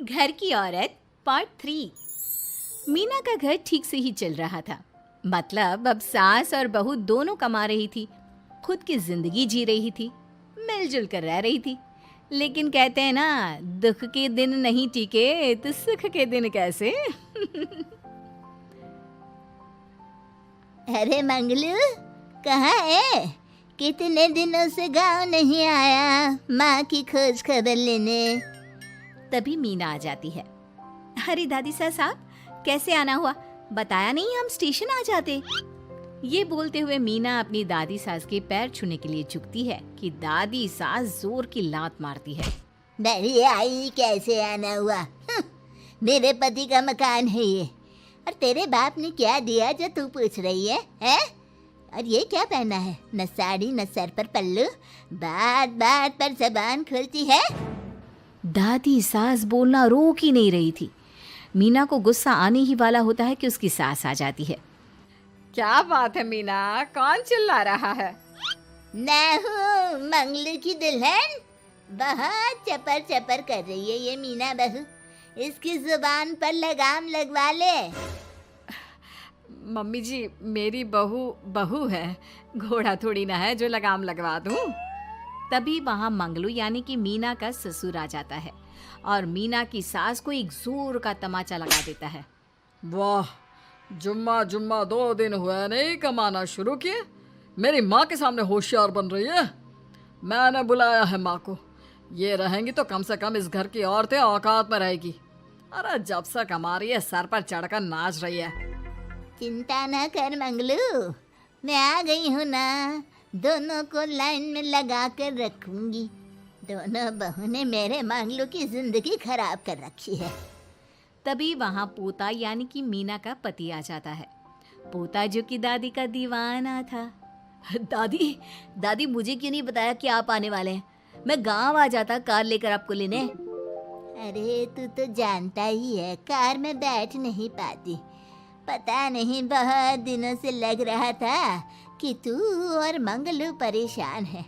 घर की औरत पार्ट 3। मीना का घर ठीक से ही चल रहा था। मतलब अब सास और बहू दोनों कमा रही थी, खुद की जिंदगी जी रही थी, मिलजुल कर रह रही थी। लेकिन कहते हैं ना, दुख के दिन नहीं टिके तो सुख के दिन कैसे। अरे मंगलू, कहाँ है? कितने दिनों से गांव नहीं आया माँ की खोज खबर लेने। तभी मीना आ जाती है। अरे दादी साहब, कैसे आना हुआ? बताया नहीं हम स्टेशन आ जाते। ये बोलते हुए मीना अपनी दादी सास के पैर छूने के लिए झुकती है कि दादी सास जोर की लात मारती है। बड़ी आई, कैसे आना हुआ? मेरे पति का मकान है ये। और तेरे बाप ने क्या दिया जो तू पूछ रही है, हैं? और ये क्या पहना है? न साड़ी न सर पर पल्लू, बात बात पर जबान खुलती है। दादी सास बोलना रोक ही नहीं रही थी। मीना को गुस्सा आने ही वाला होता है कि उसकी सास आ जाती है। क्या बात है मीना, कौन चिल्ला रहा है? मैं हूँ मंगलू की दुल्हन। बहुत चपर चपर कर रही है ये मीना बहू। इसकी जुबान पर लगाम लगवा ले। मम्मी जी, मेरी बहू है, घोड़ा थोड़ी ना है जो लगाम लगवा दूं। तभी वहां मंगलू यानी कि मीना का ससुर आ जाता है और मीना की सास को एक जोर का तमाचा लगा देता है। वाह, जुम्मा जुम्मा 2 दिन हुए नहीं कमाना शुरू किए, मेरी माँ के सामने होशियार बन रही है। मैंने बुलाया है माँ को, ये रहेंगी तो कम से कम इस घर की औरतें औकात में रहेगी। अरे जब से कमा रही है सर पर चढ़कर नाच रही है। चिंता न कर मंगलू, मैं आ गई हूँ ना। दोनों को लाइन में लगा कर रखूंगी। दोनों बहू ने मेरे मंगलू की जिंदगी खराब कर रखी है। तभी वहां पोता यानी कि मीना का पति आ जाता है। पोता जो कि दादी का दीवाना था। दादी दादी, मुझे क्यों नहीं बताया कि आप आने वाले हैं? मैं गांव आ जाता कार लेकर आपको लेने। अरे तू तो जानता ही है, कार में बैठ नहीं पाती। पता नहीं, बहुत दिनों से लग रहा था कि तू और मंगलू परेशान है।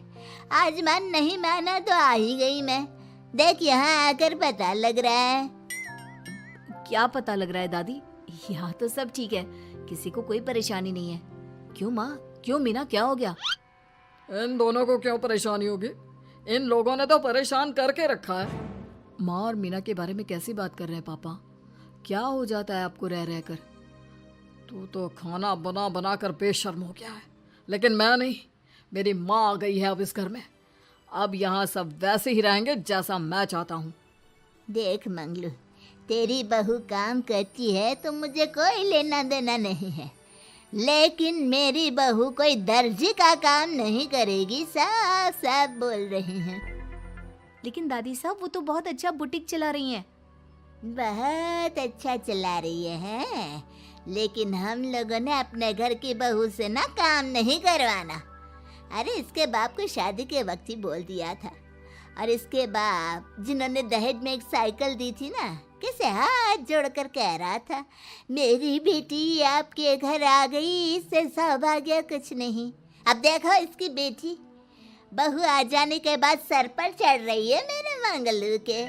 आज मन नहीं माना तो आ ही गई मैं। देख, यहाँ आकर पता लग रहा है। क्या पता लग रहा है दादी? यहाँ तो सब ठीक है, किसी को कोई परेशानी नहीं है। क्यों माँ, क्यों मीना, क्या हो गया? इन दोनों को क्यों परेशानी होगी? इन लोगों ने तो परेशान करके रखा है। माँ और मीना के बारे में कैसी बात कर रहे हैं पापा? क्या हो जाता है आपको रह रहकर? तू तो खाना बना बना कर बेशर्म हो गया है, लेकिन मैं नहीं। मेरी माँ आ गई है अब इस घर में। अब यहाँ सब वैसे ही रहेंगे जैसा मैं चाहता हूँ। देख मंगलू, तेरी बहू काम करती है तो मुझे कोई लेना देना नहीं है, लेकिन मेरी बहू कोई दर्जी का काम नहीं करेगी, साफ साफ बोल रही हैं। लेकिन दादी साहब, वो तो बहुत अच्छा बुटीक चला रही हैं। बहुत अच्छा चला रही है, लेकिन हम लोगों ने अपने घर की बहू से ना काम नहीं करवाना। अरे इसके बाप को शादी के वक्त ही बोल दिया था। और इसके बाप जिन्होंने दहेज में एक साइकिल दी थी ना, कैसे हाथ जोड़कर कह रहा था, मेरी बेटी आपके घर आ गई, इससे सौभाग्य कुछ नहीं। अब देखो इसकी बेटी, बहू आ जाने के बाद सर पर चढ़ रही है मेरे मंगलू के।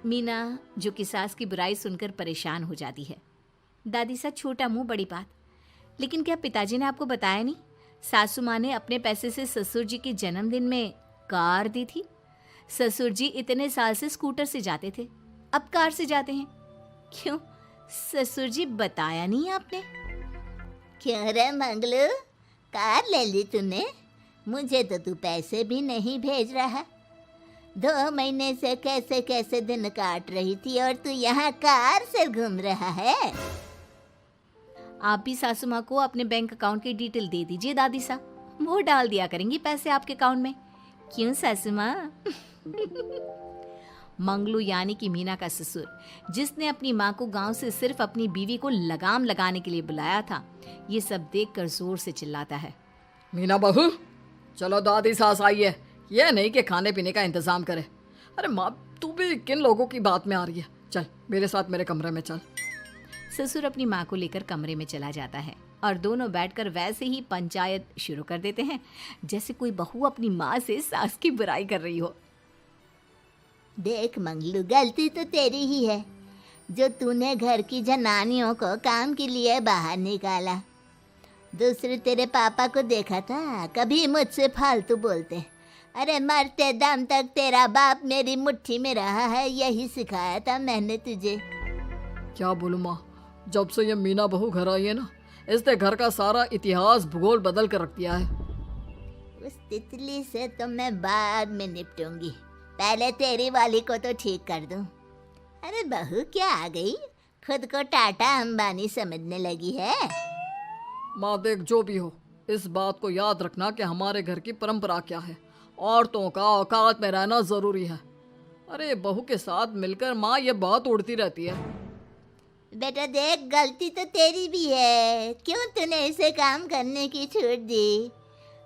मीना जो कि सास की बुराई सुनकर परेशान हो जाती है। दादी सा, छोटा मुंह बड़ी बात। लेकिन क्या पिताजी ने आपको बताया नहीं? सासू माँ ने अपने पैसे से ससुर जी के जन्मदिन में कार दी थी। ससुर जी इतने साल से स्कूटर से जाते थे, अब कार से जाते हैं। क्यों ससुर जी, बताया नहीं आपने? क्यों रे मंगलू, कार ले ली तूने? मुझे तो तू पैसे भी नहीं भेज रहा। 2 महीने से कैसे कैसे दिन काट रही थी और तू यहाँ कार से घूम रहा है। आप भी सासू माँ को अपने बैंक अकाउंट की डिटेल दे दीजिए दादी सा, वो डाल दिया करेंगी पैसे आपके अकाउंट में। क्यों सासू माँ? मंगलू यानी कि मीना का ससुर, जिसने अपनी माँ को गांव से सिर्फ अपनी बीवी को लगाम लगाने के लिए बुलाया था, ये सब देखकर जोर से चिल्लाता है। मीना बहू, चलो दादी सास आई है, यह नहीं कि खाने पीने का इंतजाम करे। अरे माँ, तू भी किन लोगों की बात में आ रही है? चल मेरे साथ मेरे कमरे में चल। ससुर अपनी माँ को लेकर कमरे में चला जाता है और दोनों बैठकर वैसे ही पंचायत शुरू कर देते हैं जैसे कोई बहू अपनी माँ से सास की बुराई कर रही हो। देख मंगलू, गलती तो तेरी ही है जो तूने घर की जनानियों को काम के लिए बाहर निकाला। दूसरे तेरे पापा को देखा था, कभी मुझसे फालतू बोलते। अरे मरते दम तक तेरा बाप मेरी मुट्ठी में रहा है, यही सिखाया था मैंने तुझे। क्या बोलूं माँ, जब से ये मीना बहू घर आई है ना, इसने घर का सारा इतिहास भूगोल बदल कर रख दिया है। उस तितली से तो मैं बाद में निपटूंगी, पहले तेरी वाली को तो ठीक कर दूं। अरे बहू क्या आ गई, खुद को टाटा अंबानी समझने लगी है। माँ देख, जो भी हो, इस बात को याद रखना कि हमारे घर की परंपरा क्या है। औरतों का औकात में रहना जरूरी है। अरे बहू के साथ मिलकर माँ ये बात उड़ती रहती है। बेटा देख, गलती तो तेरी भी है, क्यों तूने इसे काम करने की छूट दी।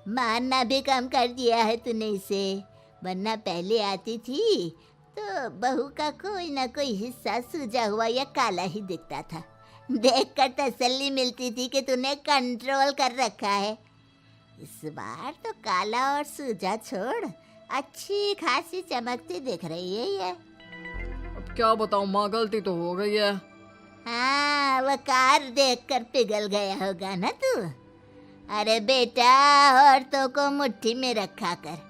मारना भी कम कर दिया है तूने इसे, वरना पहले आती थी तो बहू का कोई ना कोई हिस्सा सूजा हुआ या काला ही दिखता था। देखकर तसल्ली मिलती थी कि तूने कंट्रोल कर रखा है। इस बार तो काला और सूजा छोड़, अच्छी खासी चमकती दिख रही है ये। अब क्या बताऊं माँ, गलती तो हो गई है। हाँ, वो कार देखकर पिघल गया होगा ना तू। अरे बेटा, औरतों को मुट्ठी में रखा कर।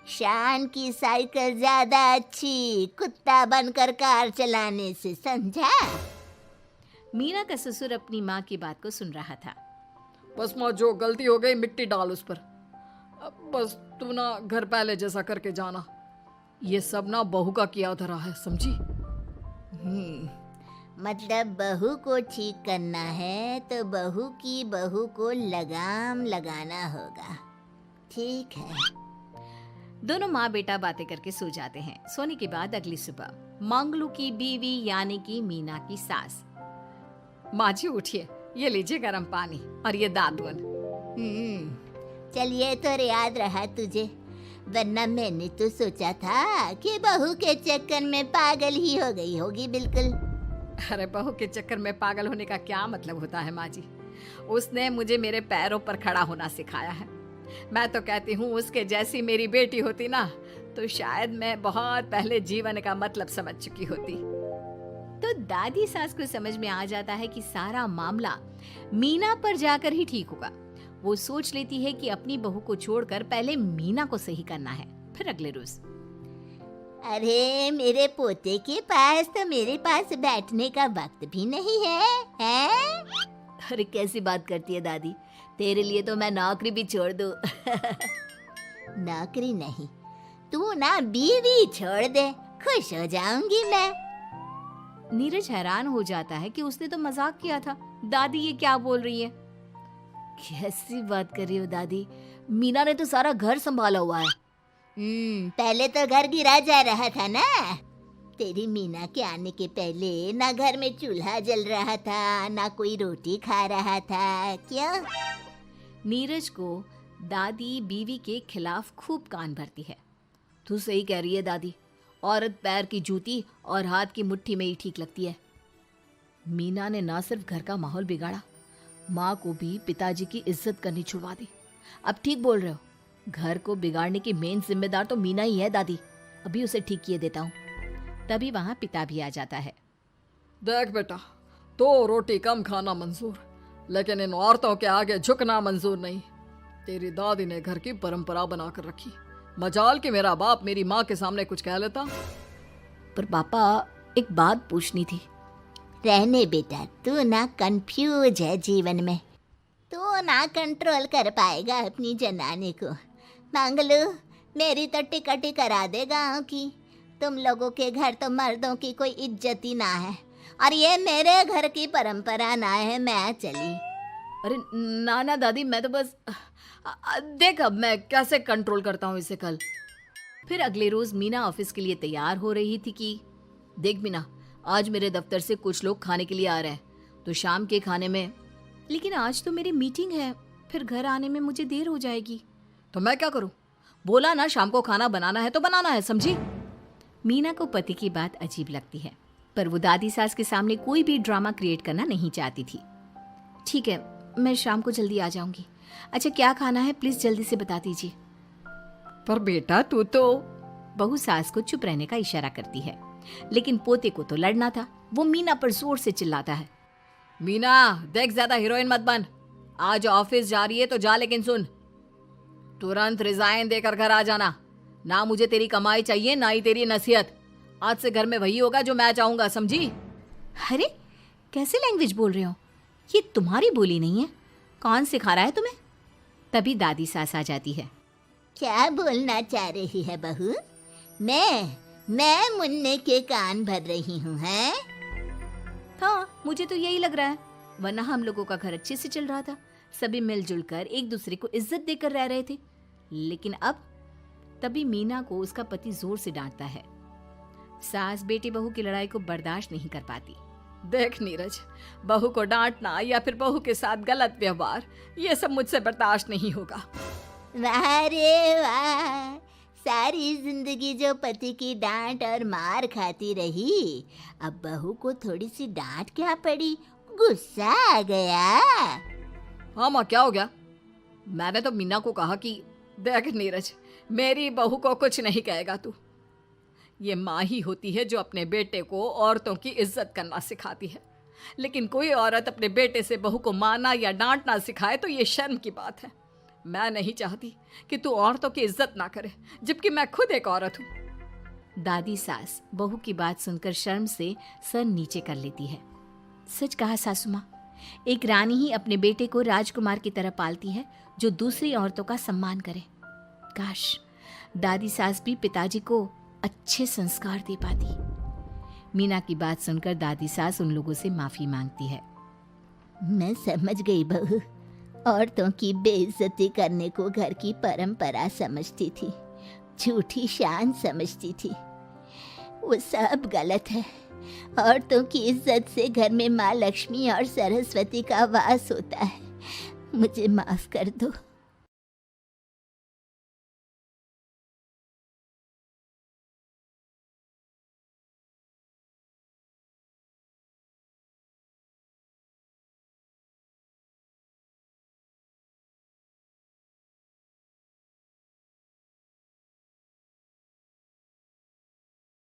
शान की साइकिल ज्यादा अच्छी कुत्ता बनकर कार चलाने से, समझा। मीना का ससुर अपनी माँ की बात को सुन रहा था। बस माँ, जो गलती हो गई मिट्टी डाल उस पर। अब बस तू ना घर पहले जैसा करके जाना। ये सब ना बहू का किया धरा है, समझी। मतलब बहू को ठीक करना है तो बहू को लगाम लगाना होगा। ठीक है। दोनों माँ बेटा बातें करके सो जाते हैं। सोने के बाद अगली सुबह मंगलू की बीवी यानी कि मीना की सास, माँ जी उठिए, ये लीजिए गर्म पानी और ये दादुन। चलिए तो याद रहा तुझे, वरना मैंने तो सोचा था कि बहू के चक्कर में पागल ही हो गई होगी बिल्कुल। अरे बहू के चक्कर में पागल होने का क्या मतलब होता है माँ जी। उसने मुझे मेरे पैरों पर खड़ा होना सिखाया है। मैं तो कहती हूँ उसके जैसी मेरी बेटी होती ना तो शायद मैं बहुत पहले जीवन का मतलब समझ चुकी होती। तो दादी सास को समझ में आ जाता है कि सारा मामला मीना पर जाकर ही ठीक होगा। वो सोच लेती है कि अपनी बहू को छोड़कर पहले मीना को सही करना है। फिर अगले रोज, अरे मेरे पोते के पास तो मेरे पास बैठने का वक्त भी नहीं है, हैं? अरे कैसी बात करती है दादी, तेरे लिए तो मैं नौकरी भी छोड़ दूं। नौकरी नहीं, तू ना बीवी छोड़ दे, खुश हो जाऊंगी मैं। नीरज हैरान हो जाता है कि उसने तो मजाक किया था। दादी ये क्या बोल रही है? कैसी बात कर रही हो दादी, मीना ने तो सारा घर संभाला हुआ है। पहले तो घर गिरा जा रहा था ना। तेरी मीना के आने के पहले ना घर में चूल्हा जल रहा था, ना कोई रोटी खा रहा था। क्यों? नीरज को दादी बीवी के खिलाफ खूब कान भरती है। तू सही कह रही है दादी, औरत पैर की जूती और हाथ की मुट्ठी में ही ठीक लगती है। मीना ने ना सिर्फ घर का माहौल बिगाड़ा, माँ को भी पिताजी की इज्जत करनी छुड़वा दी। अब ठीक बोल रहे हो, घर को बिगाड़ने की मेन जिम्मेदार तो मीना ही है दादी। अभी उसे ठीक किए देता हूँ। तभी वहाँ पिता भी आ जाता है। देख बेटा, तो रोटी कम खाना मंजूर, लेकिन इन औरतों के आगे झुकना मंजूर नहीं। तेरी दादी ने घर की परंपरा बनाकर रखी। मजाल कि मेरा बाप मेरी माँ के सामने कुछ कह लेता। पर पापा एक बात पूछनी थी। रहने बेटा, तू ना कंफ्यूज है जीवन में, तू ना कंट्रोल कर पाएगा अपनी जनानी को। मंगलू, मेरी तो टिकट ही करा दे गाँव की। तुम लोगों के घर तो मर्दों की कोई इज्जत ही ना है, और ये मेरे घर की परंपरा ना है। मैं चली। अरे ना ना दादी, मैं तो बस देख अब मैं कैसे कंट्रोल करता हूँ इसे कल। फिर अगले रोज मीना ऑफिस के लिए तैयार हो रही थी कि देख मीना, आज मेरे दफ्तर से कुछ लोग खाने के लिए आ रहे हैं, तो शाम के खाने में। लेकिन आज तो मेरी मीटिंग है, फिर घर आने में मुझे देर हो जाएगी। तो मैं क्या करूं? बोला ना शाम को खाना बनाना है तो बनाना है, समझी। मीना को पति की बात अजीब लगती है, पर वो दादी सास के सामने कोई भी ड्रामा क्रिएट करना नहीं चाहती थी। ठीक है, मैं शाम को जल्दी आ जाऊंगी। अच्छा क्या खाना है प्लीज जल्दी से बता दीजिए। पर बेटा तू तो। बहू सास को चुप रहने का इशारा करती है, लेकिन पोते को तो लड़ना था। वो मीना पर जोर से चिल्लाता है, मीना देख, ज्यादा हीरोइन मत बन। आज ऑफिस जा रही है तो जा, लेकिन सुन, तुरंत रिजाइन देकर घर आ जाना। ना मुझे तेरी कमाई चाहिए, ना ही तेरी नसीहत। आज से घर में वही होगा जो मैं चाहूंगा, समझी? अरे कैसे लैंग्वेज बोल रहे हो? ये तुम्हारी बोली नहीं है। कौन सिखा रहा है तुम्हें? तभी दादी सास आ जाती है। क्या बोलना चाह रही है बहू? मैं मुन्ने के कान भर रही हूँ, हैं? हाँ, मुझे तो यही लग रहा है, वरना हम लोगों का घर अच्छे से चल रहा था। सभी मिलजुल कर एक दूसरे को इज्जत देकर रह रहे थे। लेकिन अब तभी मीना को उसका पति जोर से डांटता है। सास बेटी बहू की लड़ाई को बर्दाश्त नहीं कर पाती। देख नीरज, बहू को डांटना या फिर बहू के साथ गलत व्यवहार, ये सब मुझसे बर्दाश्त नहीं होगा। वाह रे वाह, सारी जिंदगी जो पति की डांट और मार खाती रही, अब बहू को थोड़ी सी डांट क्या पड़ी, गुस्सा आ गया। हाँ माँ, क्या हो गया? मैंने तो मीना को कहा कि देख नीरज, मेरी बहू को कुछ नहीं कहेगा तू। ये माँ ही होती है जो अपने बेटे को औरतों की इज्जत करना सिखाती है, लेकिन कोई औरत अपने बेटे से बहू को मारना या डांटना सिखाए तो ये शर्म की बात है। मैं नहीं चाहती कि तू औरतों की इज्जत ना करे, जबकि मैं खुद एक औरत हूँ। दादी सास बहू की बात सुनकर शर्म से सर नीचे कर लेती है। सच कहा सासू माँ, एक रानी ही अपने बेटे को राजकुमार की तरह पालती है, जो दूसरी औरतों का सम्मान करे। काश दादी सास भी पिताजी को अच्छे संस्कार दे पाती। मीना की बात सुनकर दादी सास उन लोगों से माफी मांगती है। मैं समझ गई बहू, औरतों की बेइज्जती करने को घर की परंपरा समझती थी, झूठी शान समझती थी। वो सब गलत है। औरतों की इज्जत से घर में माँ लक्ष्मी और सरस्वती का वास होता है। मुझे माफ कर दो।